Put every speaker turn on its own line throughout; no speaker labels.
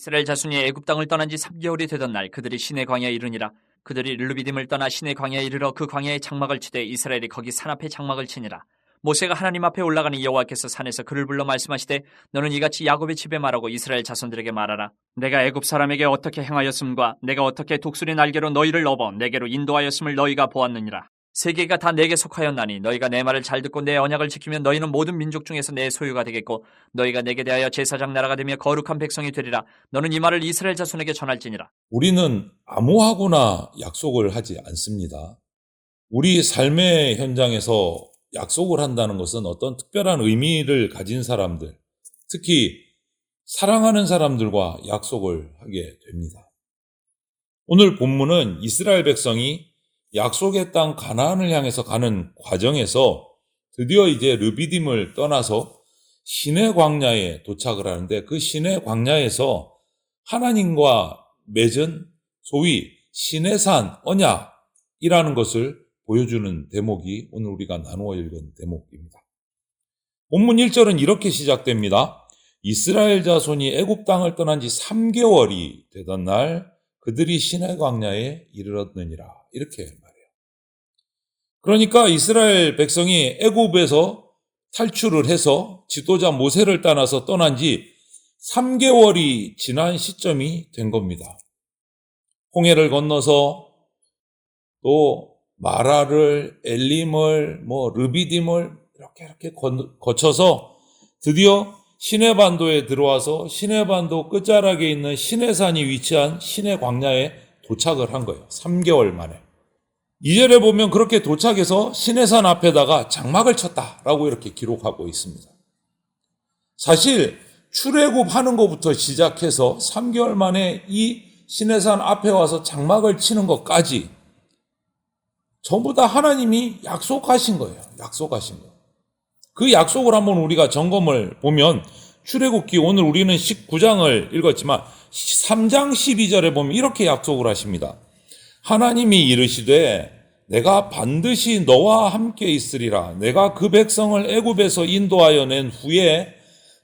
이스라엘 자손이 애굽 땅을 떠난 지 3개월이 되던 날 그들이 시내 광야에 이르니라. 그들이 르비딤을 떠나 시내 광야에 이르러 그 광야에 장막을 치되 이스라엘이 거기 산 앞에 장막을 치니라. 모세가 하나님 앞에 올라가니 여호와께서 산에서 그를 불러 말씀하시되 너는 이같이 야곱의 집에 말하고 이스라엘 자손들에게 말하라. 내가 애굽 사람에게 어떻게 행하였음과 내가 어떻게 독수리 날개로 너희를 업어 내게로 인도하였음을 너희가 보았느니라. 세계가 다 내게 속하였나니 너희가 내 말을 잘 듣고 내 언약을 지키면 너희는 모든 민족 중에서 내 소유가 되겠고 너희가 내게 대하여 제사장 나라가 되며 거룩한 백성이 되리라. 너는 이 말을 이스라엘 자손에게 전할지니라.
우리는 아무하고나 약속을 하지 않습니다. 우리 삶의 현장에서 약속을 한다는 것은 어떤 특별한 의미를 가진 사람들, 특히 사랑하는 사람들과 약속을 하게 됩니다. 오늘 본문은 이스라엘 백성이 약속의 땅 가나안을 향해서 가는 과정에서 드디어 이제 르비딤을 떠나서 시내 광야에 도착을 하는데 그 시내 광야에서 하나님과 맺은 소위 시내산 언약이라는 것을 보여주는 대목이 오늘 우리가 나누어 읽은 대목입니다. 본문 1절은 이렇게 시작됩니다. 이스라엘 자손이 애굽 땅을 떠난 지 3개월이 되던 날 그들이 시내 광야에 이르렀느니라. 이렇게 말해요. 그러니까 이스라엘 백성이 애굽에서 탈출을 해서 지도자 모세를 따라서 떠난 지 3개월이 지난 시점이 된 겁니다. 홍해를 건너서 또 마라를, 엘림을, 르비딤을 이렇게 거쳐서 드디어 시내반도에 들어와서 시내반도 끝자락에 있는 시내산이 위치한 시내 광야에 도착을 한 거예요. 3개월 만에. 2절에 보면 그렇게 도착해서 시내산 앞에다가 장막을 쳤다라고 이렇게 기록하고 있습니다. 사실 출애굽하는 것부터 시작해서 3개월 만에 이 시내산 앞에 와서 장막을 치는 것까지 전부 다 하나님이 약속하신 거예요. 약속하신 거. 그 약속을 한번 우리가 점검을 보면 출애굽기 오늘 우리는 19장을 읽었지만 3장 12절에 보면 이렇게 약속을 하십니다. 하나님이 이르시되 내가 반드시 너와 함께 있으리라. 내가 그 백성을 애굽에서 인도하여 낸 후에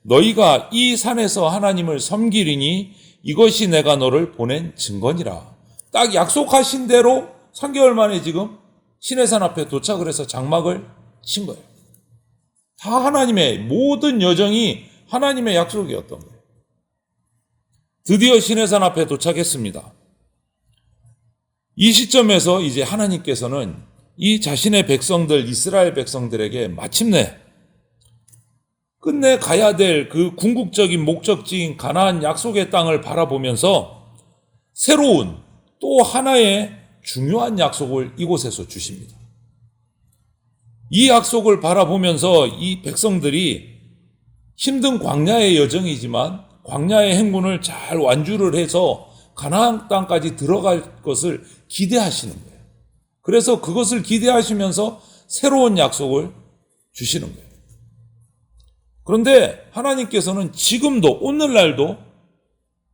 너희가 이 산에서 하나님을 섬기리니 이것이 내가 너를 보낸 증거니라. 딱 약속하신 대로 3개월 만에 지금 시내산 앞에 도착을 해서 장막을 친 거예요. 다 하나님의 모든 여정이 하나님의 약속이었던 거예요. 드디어 시내산 앞에 도착했습니다. 이 시점에서 이제 하나님께서는 이 자신의 백성들, 이스라엘 백성들에게 마침내 끝내 가야 될 그 궁극적인 목적지인 가나안 약속의 땅을 바라보면서 새로운 또 하나의 중요한 약속을 이곳에서 주십니다. 이 약속을 바라보면서 이 백성들이 힘든 광야의 여정이지만 광야의 행군을 잘 완주를 해서 가나안 땅까지 들어갈 것을 기대하시는 거예요. 그래서 그것을 기대하시면서 새로운 약속을 주시는 거예요. 그런데 하나님께서는 지금도 오늘날도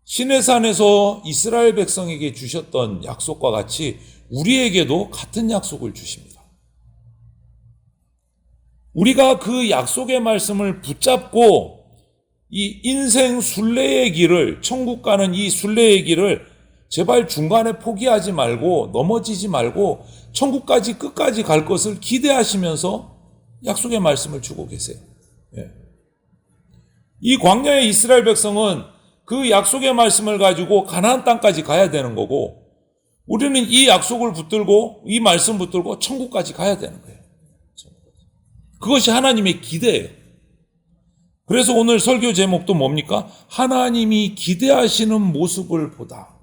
시내산에서 이스라엘 백성에게 주셨던 약속과 같이 우리에게도 같은 약속을 주십니다. 우리가 그 약속의 말씀을 붙잡고 이 인생 순례의 길을, 천국 가는 이 순례의 길을 제발 중간에 포기하지 말고 넘어지지 말고 천국까지 끝까지 갈 것을 기대하시면서 약속의 말씀을 주고 계세요. 이 광야의 이스라엘 백성은 그 약속의 말씀을 가지고 가나안 땅까지 가야 되는 거고 우리는 이 약속을 붙들고 이 말씀 붙들고 천국까지 가야 되는 거예요. 그것이 하나님의 기대예요. 그래서 오늘 설교 제목도 뭡니까? 하나님이 기대하시는 모습을 보다.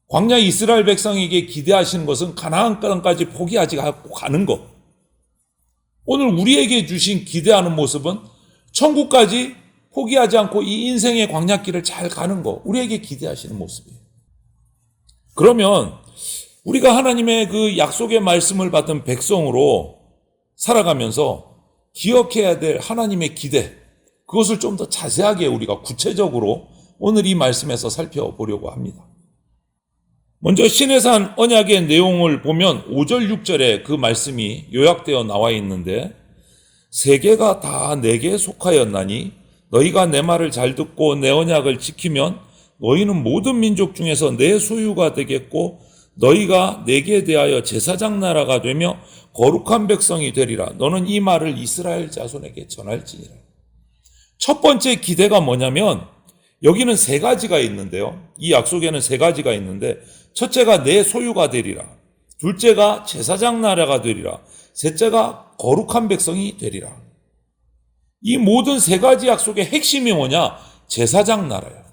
광야 이스라엘 백성에게 기대하시는 것은 가나안 땅까지 포기하지 않고 가는 것. 오늘 우리에게 주신 기대하는 모습은 천국까지 포기하지 않고 이 인생의 광야길을 잘 가는 것. 우리에게 기대하시는 모습이에요. 그러면 우리가 하나님의 그 약속의 말씀을 받은 백성으로 살아가면서 기억해야 될 하나님의 기대, 그것을 좀 더 자세하게 우리가 구체적으로 오늘 이 말씀에서 살펴보려고 합니다. 먼저 시내산 언약의 내용을 보면 5절 6절에 그 말씀이 요약되어 나와 있는데 세계가 다 내게 속하였나니 너희가 내 말을 잘 듣고 내 언약을 지키면 너희는 모든 민족 중에서 내 소유가 되겠고 너희가 내게 대하여 제사장 나라가 되며 거룩한 백성이 되리라. 너는 이 말을 이스라엘 자손에게 전할지니라. 첫 번째 기대가 뭐냐면 여기는 세 가지가 있는데요. 이 약속에는 세 가지가 있는데 첫째가 내 소유가 되리라. 둘째가 제사장 나라가 되리라. 셋째가 거룩한 백성이 되리라. 이 모든 세 가지 약속의 핵심이 뭐냐? 제사장 나라예요.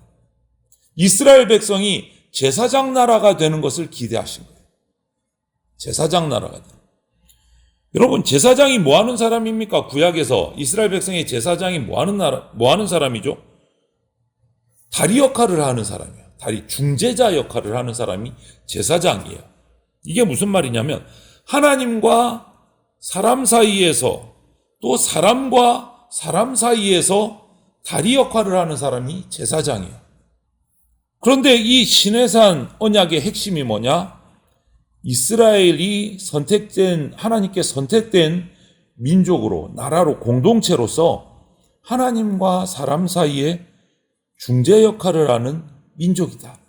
이스라엘 백성이 제사장 나라가 되는 것을 기대하신 거예요. 제사장 나라가 되는 거예요. 여러분, 제사장이 뭐 하는 사람입니까? 구약에서 이스라엘 백성의 제사장이 뭐 하는 사람이죠? 다리 역할을 하는 사람이에요. 다리, 중재자 역할을 하는 사람이 제사장이에요. 이게 무슨 말이냐면 하나님과 사람 사이에서 또 사람과 사람 사이에서 다리 역할을 하는 사람이 제사장이에요. 그런데 이 시내산 언약의 핵심이 뭐냐? 이스라엘이 하나님께 선택된 민족으로, 나라로, 공동체로서 하나님과 사람 사이에 중재 역할을 하는 민족이다.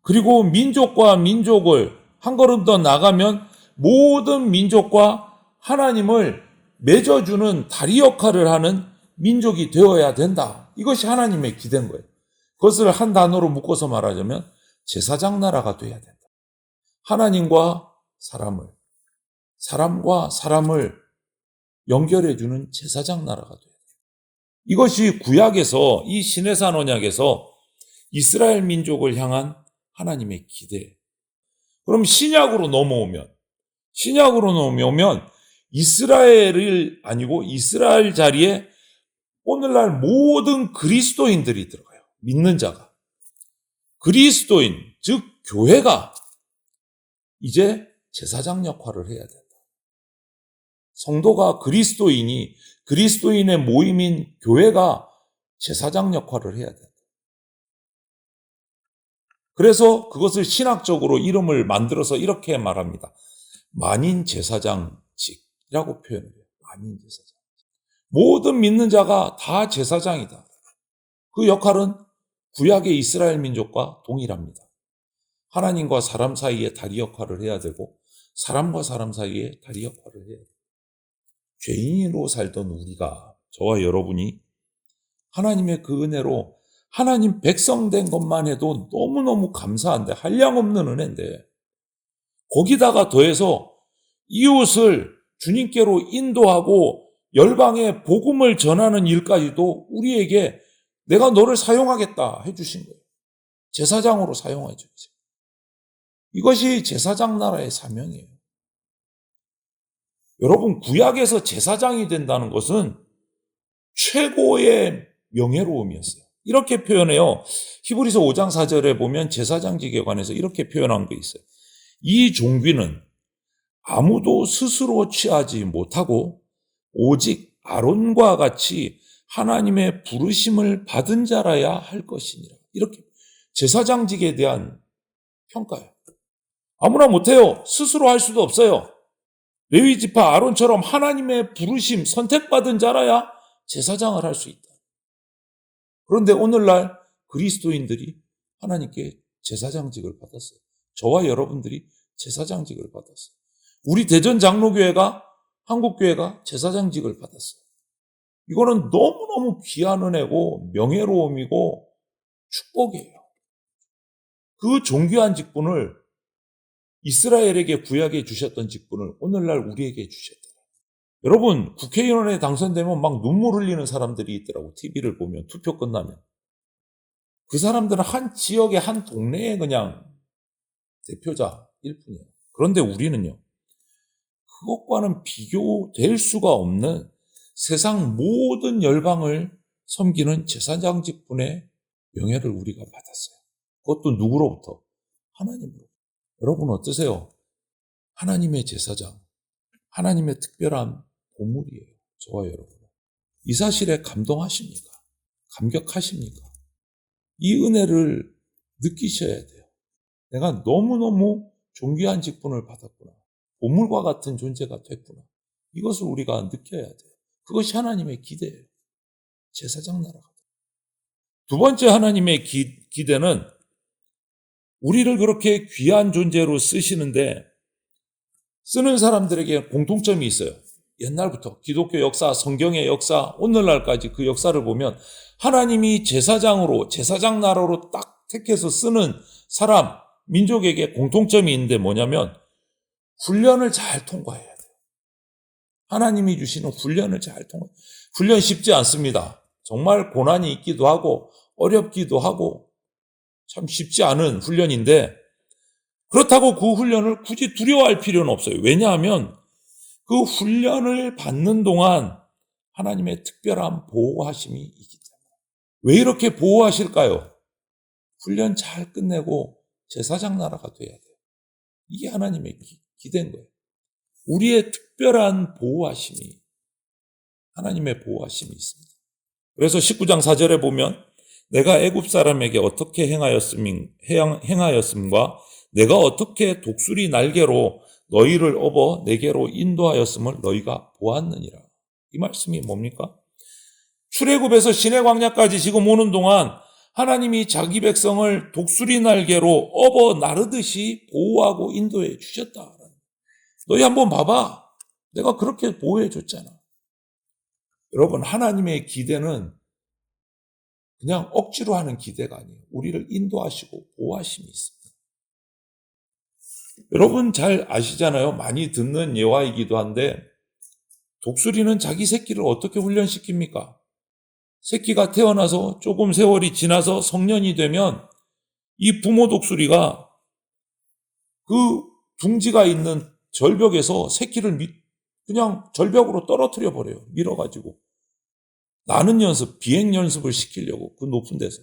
그리고 민족과 민족을 한 걸음 더 나가면 모든 민족과 하나님을 맺어주는 다리 역할을 하는 민족이 되어야 된다. 이것이 하나님의 기대인 거예요. 그것을 한 단어로 묶어서 말하자면 제사장 나라가 되어야 된다. 하나님과 사람과 사람을 연결해주는 제사장 나라가 되어야 된다. 이것이 구약에서, 이 시내산 언약에서 이스라엘 민족을 향한 하나님의 기대. 그럼 신약으로 넘어오면 이스라엘을 아니고 이스라엘 자리에 오늘날 모든 그리스도인들이 들어가요. 믿는 자가. 그리스도인, 즉 교회가 이제 제사장 역할을 해야 된다. 성도가 그리스도인의 모임인 교회가 제사장 역할을 해야 된다. 그래서 그것을 신학적으로 이름을 만들어서 이렇게 말합니다. 만인 제사장직이라고 표현해요. 만인 제사장. 모든 믿는 자가 다 제사장이다. 그 역할은 구약의 이스라엘 민족과 동일합니다. 하나님과 사람 사이에 다리 역할을 해야 되고 사람과 사람 사이에 다리 역할을 해야 돼요. 죄인으로 살던 우리가, 저와 여러분이 하나님의 그 은혜로 하나님 백성 된 것만 해도 너무너무 감사한데, 한량없는 은혜인데, 거기다가 더해서 이웃을 주님께로 인도하고 열방에 복음을 전하는 일까지도 우리에게 내가 너를 사용하겠다 해주신 거예요. 제사장으로 사용해 주세요. 이것이 제사장 나라의 사명이에요. 여러분, 구약에서 제사장이 된다는 것은 최고의 명예로움이었어요. 이렇게 표현해요. 히브리서 5장 4절에 보면 제사장직에 관해서 이렇게 표현한 게 있어요. 이 종귀는 아무도 스스로 취하지 못하고 오직 아론과 같이 하나님의 부르심을 받은 자라야 할 것이니라. 이렇게 제사장직에 대한 평가예요. 아무나 못해요. 스스로 할 수도 없어요. 레위 지파 아론처럼 하나님의 부르심, 선택받은 자라야 제사장을 할 수 있다. 그런데 오늘날 그리스도인들이 하나님께 제사장직을 받았어요. 저와 여러분들이 제사장직을 받았어요. 우리 대전장로교회가, 한국교회가 제사장직을 받았어요. 이거는 너무너무 귀한 은혜고 명예로움이고 축복이에요. 그 존귀한 직분을, 이스라엘에게 구약에 주셨던 직분을 오늘날 우리에게 주셨다. 여러분, 국회의원에 당선되면 막 눈물 흘리는 사람들이 있더라고. TV를 보면, 투표 끝나면. 그 사람들은 한 지역의 한 동네의 그냥 대표자일 뿐이에요. 그런데 우리는요, 그것과는 비교될 수가 없는 세상 모든 열방을 섬기는 제사장 직분의 명예를 우리가 받았어요. 그것도 누구로부터? 하나님으로부터. 여러분 어떠세요? 하나님의 제사장, 하나님의 특별한 보물이에요. 저와 여러분. 이 사실에 감동하십니까? 감격하십니까? 이 은혜를 느끼셔야 돼요. 내가 너무너무 존귀한 직분을 받았구나. 보물과 같은 존재가 됐구나. 이것을 우리가 느껴야 돼요. 그것이 하나님의 기대예요. 제사장 나라가. 두 번째 하나님의 기대는 우리를 그렇게 귀한 존재로 쓰시는데 쓰는 사람들에게 공통점이 있어요. 옛날부터 기독교 역사, 성경의 역사, 오늘날까지 그 역사를 보면 하나님이 제사장으로, 제사장 나라로 딱 택해서 쓰는 사람, 민족에게 공통점이 있는데 뭐냐면 훈련을 잘 통과해야 돼요. 하나님이 주시는 훈련을 잘 통과해요. 훈련 쉽지 않습니다. 정말 고난이 있기도 하고 어렵기도 하고 참 쉽지 않은 훈련인데 그렇다고 그 훈련을 굳이 두려워할 필요는 없어요. 왜냐하면 그 훈련을 받는 동안 하나님의 특별한 보호하심이 있기 때문에. 왜 이렇게 보호하실까요? 훈련 잘 끝내고 제사장 나라가 돼야 돼요. 이게 하나님의 기대인 거예요. 우리의 특별한 보호하심이, 하나님의 보호하심이 있습니다. 그래서 19장 4절에 보면 내가 애굽 사람에게 어떻게 행하였음과 내가 어떻게 독수리 날개로 너희를 업어 내게로 인도하였음을 너희가 보았느니라. 이 말씀이 뭡니까? 출애굽에서 시내 광야까지 지금 오는 동안 하나님이 자기 백성을 독수리 날개로 업어 나르듯이 보호하고 인도해 주셨다. 너희 한번 봐봐. 내가 그렇게 보호해 줬잖아. 여러분, 하나님의 기대는 그냥 억지로 하는 기대가 아니에요. 우리를 인도하시고 보호하심이 있습니다. 여러분 잘 아시잖아요. 많이 듣는 예화이기도 한데 독수리는 자기 새끼를 어떻게 훈련시킵니까? 새끼가 태어나서 조금 세월이 지나서 성년이 되면 이 부모 독수리가 그 둥지가 있는 절벽에서 새끼를 그냥 절벽으로 떨어뜨려 버려요. 밀어가지고. 나는 연습, 비행 연습을 시키려고 그 높은 데서.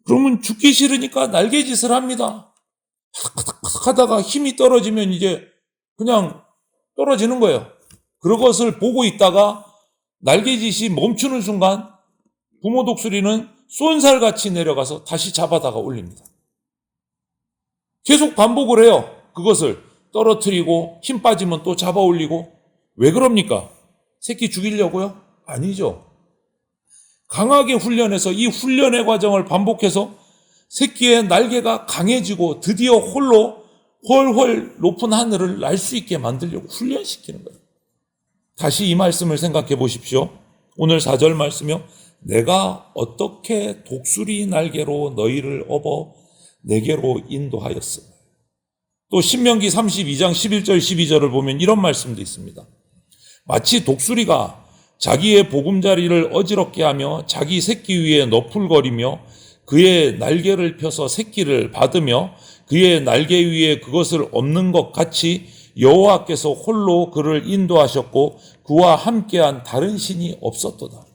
그러면 죽기 싫으니까 날개짓을 합니다. 하다가 힘이 떨어지면 이제 그냥 떨어지는 거예요. 그것을 보고 있다가 날개짓이 멈추는 순간 부모 독수리는 쏜살같이 내려가서 다시 잡아다가 올립니다. 계속 반복을 해요. 그것을 떨어뜨리고 힘 빠지면 또 잡아 올리고. 왜 그럽니까? 새끼 죽이려고요? 아니죠. 강하게 훈련해서 이 훈련의 과정을 반복해서 새끼의 날개가 강해지고 드디어 홀로 훨훨 높은 하늘을 날 수 있게 만들려고 훈련시키는 거예요. 다시 이 말씀을 생각해 보십시오. 오늘 4절 말씀이요. 내가 어떻게 독수리 날개로 너희를 업어 내게로 인도하였으며. 또 신명기 32장 11절 12절을 보면 이런 말씀도 있습니다. 마치 독수리가 자기의 보금자리를 어지럽게 하며 자기 새끼 위에 너풀거리며 그의 날개를 펴서 새끼를 받으며 그의 날개 위에 그것을 엎는 것 같이 여호와께서 홀로 그를 인도하셨고 그와 함께한 다른 신이 없었도다.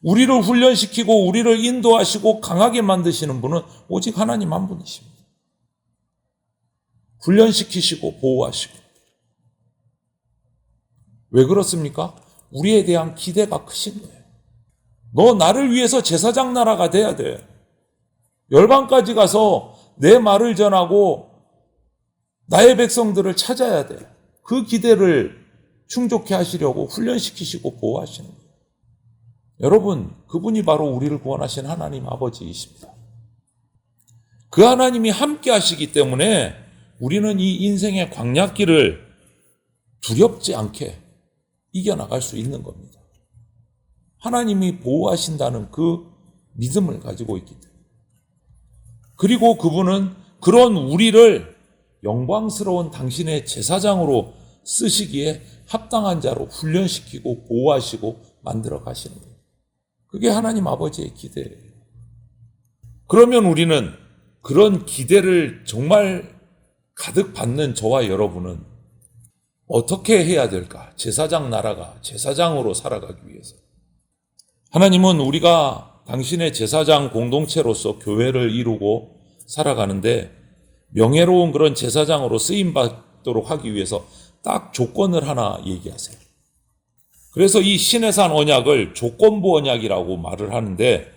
우리를 훈련시키고 우리를 인도하시고 강하게 만드시는 분은 오직 하나님 한 분이십니다. 훈련시키시고 보호하시고. 왜 그렇습니까? 우리에 대한 기대가 크신 거예요. 너 나를 위해서 제사장 나라가 돼야 돼. 열방까지 가서 내 말을 전하고 나의 백성들을 찾아야 돼. 그 기대를 충족해 하시려고 훈련시키시고 보호하시는 거예요. 여러분, 그분이 바로 우리를 구원하신 하나님 아버지이십니다. 그 하나님이 함께 하시기 때문에 우리는 이 인생의 광야길을 두렵지 않게 이겨나갈 수 있는 겁니다. 하나님이 보호하신다는 그 믿음을 가지고 있기 때문에. 그리고 그분은 그런 우리를 영광스러운 당신의 제사장으로 쓰시기에 합당한 자로 훈련시키고 보호하시고 만들어 가시는 거예요. 그게 하나님 아버지의 기대예요. 그러면 우리는 그런 기대를 정말 가득 받는 저와 여러분은 어떻게 해야 될까? 제사장 나라가 제사장으로 살아가기 위해서. 하나님은 우리가 당신의 제사장 공동체로서 교회를 이루고 살아가는데 명예로운 그런 제사장으로 쓰임받도록 하기 위해서 딱 조건을 하나 얘기하세요. 그래서 이 시내산 언약을 조건부 언약이라고 말을 하는데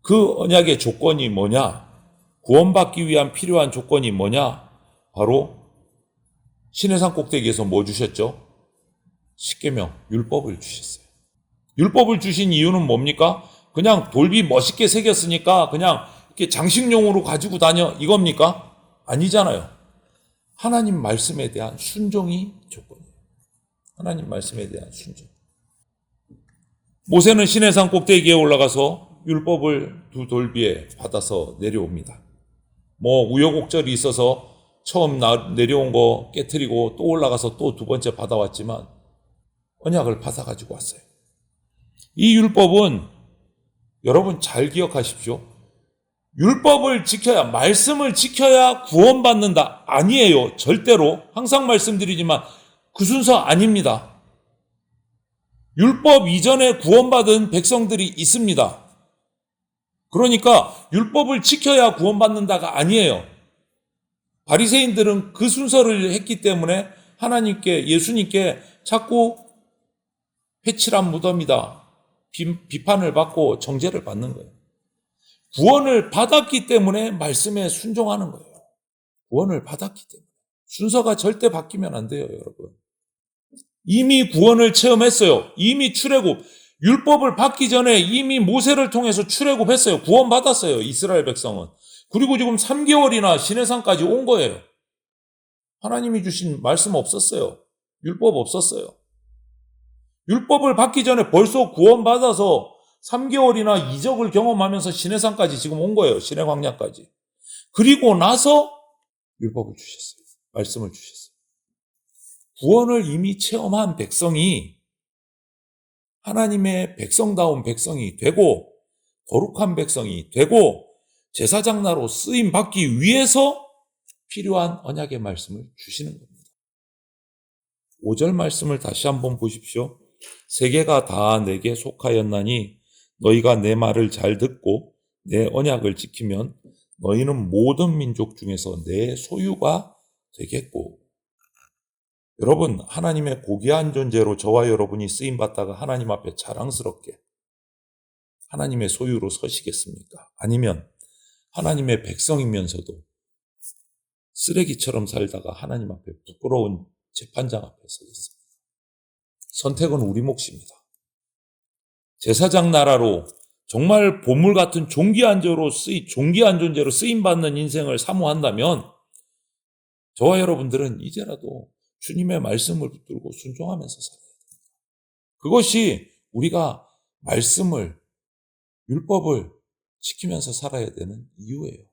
그 언약의 조건이 뭐냐? 구원받기 위한 필요한 조건이 뭐냐? 바로 시내산 꼭대기에서 뭐 주셨죠? 십계명, 율법을 주셨어요. 율법을 주신 이유는 뭡니까? 그냥 돌비 멋있게 새겼으니까 그냥 이렇게 장식용으로 가지고 다녀 이겁니까? 아니잖아요. 하나님 말씀에 대한 순종이 조건이에요. 하나님 말씀에 대한 순종. 모세는 시내산 꼭대기에 올라가서 율법을 두 돌비에 받아서 내려옵니다. 우여곡절이 있어서 처음 내려온 거 깨트리고 또 올라가서 또 두 번째 받아왔지만 언약을 받아가지고 왔어요. 이 율법은 여러분 잘 기억하십시오. 율법을 지켜야, 말씀을 지켜야 구원받는다. 아니에요. 절대로. 항상 말씀드리지만 그 순서 아닙니다. 율법 이전에 구원받은 백성들이 있습니다. 그러니까 율법을 지켜야 구원받는다가 아니에요. 바리새인들은 그 순서를 했기 때문에 하나님께, 예수님께 자꾸 회칠한 무덤이다. 비판을 받고 정죄를 받는 거예요. 구원을 받았기 때문에 말씀에 순종하는 거예요. 구원을 받았기 때문에. 순서가 절대 바뀌면 안 돼요, 여러분. 이미 구원을 체험했어요. 이미 출애굽, 율법을 받기 전에 이미 모세를 통해서 출애굽했어요. 구원받았어요, 이스라엘 백성은. 그리고 지금 3개월이나 시내산까지 온 거예요. 하나님이 주신 말씀 없었어요. 율법 없었어요. 율법을 받기 전에 벌써 구원받아서 3개월이나 이적을 경험하면서 시내산까지 지금 온 거예요. 시내 광야까지. 그리고 나서 율법을 주셨어요. 말씀을 주셨어요. 구원을 이미 체험한 백성이 하나님의 백성다운 백성이 되고 거룩한 백성이 되고 제사장나로 쓰임 받기 위해서 필요한 언약의 말씀을 주시는 겁니다. 5절 말씀을 다시 한번 보십시오. 세계가 다 내게 속하였나니 너희가 내 말을 잘 듣고 내 언약을 지키면 너희는 모든 민족 중에서 내 소유가 되겠고. 여러분, 하나님의 고귀한 존재로 저와 여러분이 쓰임받다가 하나님 앞에 자랑스럽게 하나님의 소유로 서시겠습니까? 아니면 하나님의 백성이면서도 쓰레기처럼 살다가 하나님 앞에 부끄러운 재판장 앞에 서겠습니다. 선택은 우리 몫입니다. 제사장 나라로 정말 보물 같은 존귀한 존재로 쓰임받는 인생을 사모한다면 저와 여러분들은 이제라도 주님의 말씀을 붙들고 순종하면서 살아야 됩니다. 그것이 우리가 말씀을, 율법을 지키면서 살아야 되는 이유예요.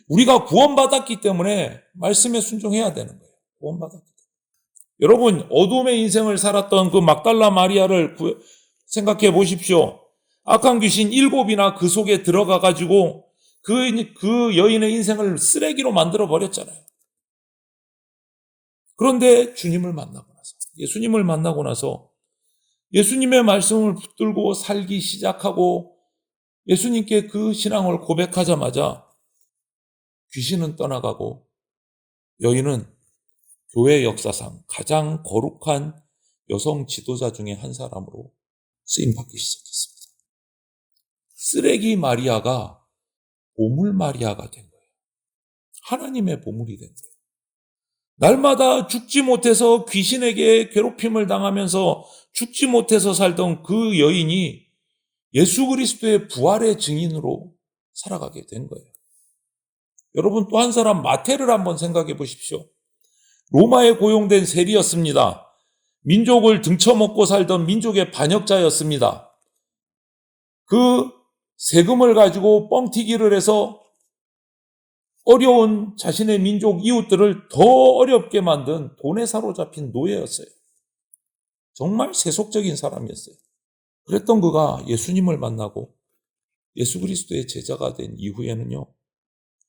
우리가 구원받았기 때문에 말씀에 순종해야 되는 거예요. 구원받았기 때문에. 여러분, 어둠의 인생을 살았던 그 막달라 마리아를 생각해 보십시오. 악한 귀신 7이나 그 속에 들어가 가지고 그 여인의 인생을 쓰레기로 만들어 버렸잖아요. 그런데 주님을 만나고 나서, 예수님을 만나고 나서 예수님의 말씀을 붙들고 살기 시작하고 예수님께 그 신앙을 고백하자마자 귀신은 떠나가고 여인은 교회 역사상 가장 거룩한 여성 지도자 중에 한 사람으로 쓰임받기 시작했습니다. 쓰레기 마리아가 보물 마리아가 된 거예요. 하나님의 보물이 된 거예요. 날마다 죽지 못해서 귀신에게 괴롭힘을 당하면서 죽지 못해서 살던 그 여인이 예수 그리스도의 부활의 증인으로 살아가게 된 거예요. 여러분, 또 한 사람 마태를 한번 생각해 보십시오. 로마에 고용된 세리였습니다. 민족을 등쳐먹고 살던 민족의 반역자였습니다. 그 세금을 가지고 뻥튀기를 해서 어려운 자신의 민족 이웃들을 더 어렵게 만든 돈에 사로잡힌 노예였어요. 정말 세속적인 사람이었어요. 그랬던 그가 예수님을 만나고 예수 그리스도의 제자가 된 이후에는요,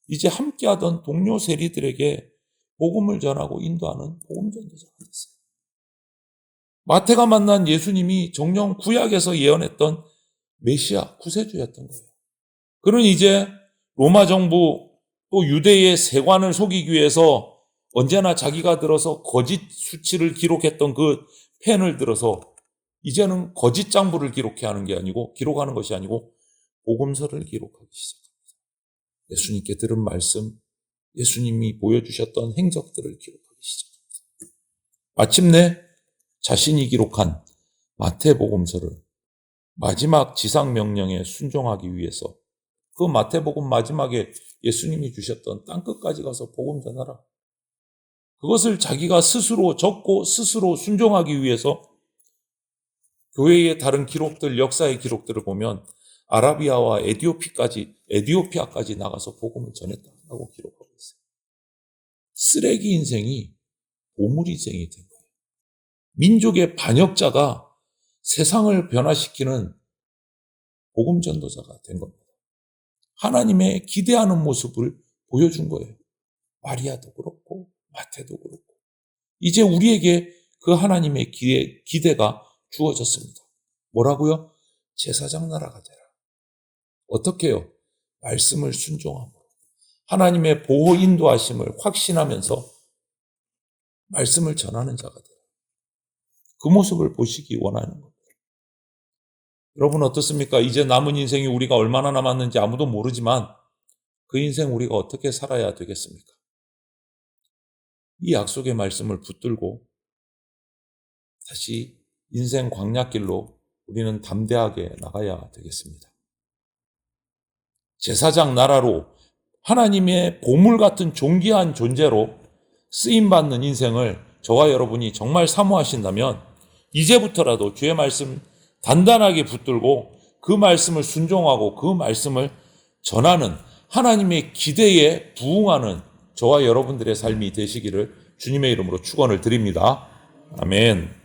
이제 함께하던 동료 세리들에게 복음을 전하고 인도하는 복음 전도자가 됐어요. 마태가 만난 예수님이 정녕 구약에서 예언했던 메시아, 구세주였던 거예요. 그는 이제 로마 정부 또 유대의 세관을 속이기 위해서 언제나 자기가 들어서 거짓 수치를 기록했던 그 펜을 들어서 이제는 거짓 장부를 기록하는 것이 아니고 복음서를 기록하기 시작합니다. 예수님께 들은 말씀, 예수님이 보여주셨던 행적들을 기록하기 시작합니다. 마침내 자신이 기록한 마태복음서를 마지막 지상 명령에 순종하기 위해서 그 마태복음 마지막에 예수님이 주셨던 땅끝까지 가서 복음 전하라. 그것을 자기가 스스로 적고 스스로 순종하기 위해서 교회의 다른 기록들, 역사의 기록들을 보면 아라비아와 에디오피아까지 나가서 복음을 전했다고 기록하고 있어요. 쓰레기 인생이 보물 인생이 된 거예요. 민족의 반역자가 세상을 변화시키는 복음 전도자가 된 겁니다. 하나님의 기대하는 모습을 보여준 거예요. 마리아도 그렇고 마태도 그렇고 이제 우리에게 그 하나님의 기대가 주어졌습니다. 뭐라고요? 제사장 나라가 되라. 어떻게 해요? 말씀을 순종함으로 하나님의 보호 인도하심을 확신하면서 말씀을 전하는 자가 되라. 그 모습을 보시기 원하는 겁니다. 여러분 어떻습니까? 이제 남은 인생이 우리가 얼마나 남았는지 아무도 모르지만 그 인생 우리가 어떻게 살아야 되겠습니까? 이 약속의 말씀을 붙들고 다시 인생 광야길로 우리는 담대하게 나가야 되겠습니다. 제사장 나라로 하나님의 보물 같은 존귀한 존재로 쓰임받는 인생을 저와 여러분이 정말 사모하신다면 이제부터라도 주의 말씀 단단하게 붙들고 그 말씀을 순종하고 그 말씀을 전하는 하나님의 기대에 부응하는 저와 여러분들의 삶이 되시기를 주님의 이름으로 축원을 드립니다. 아멘.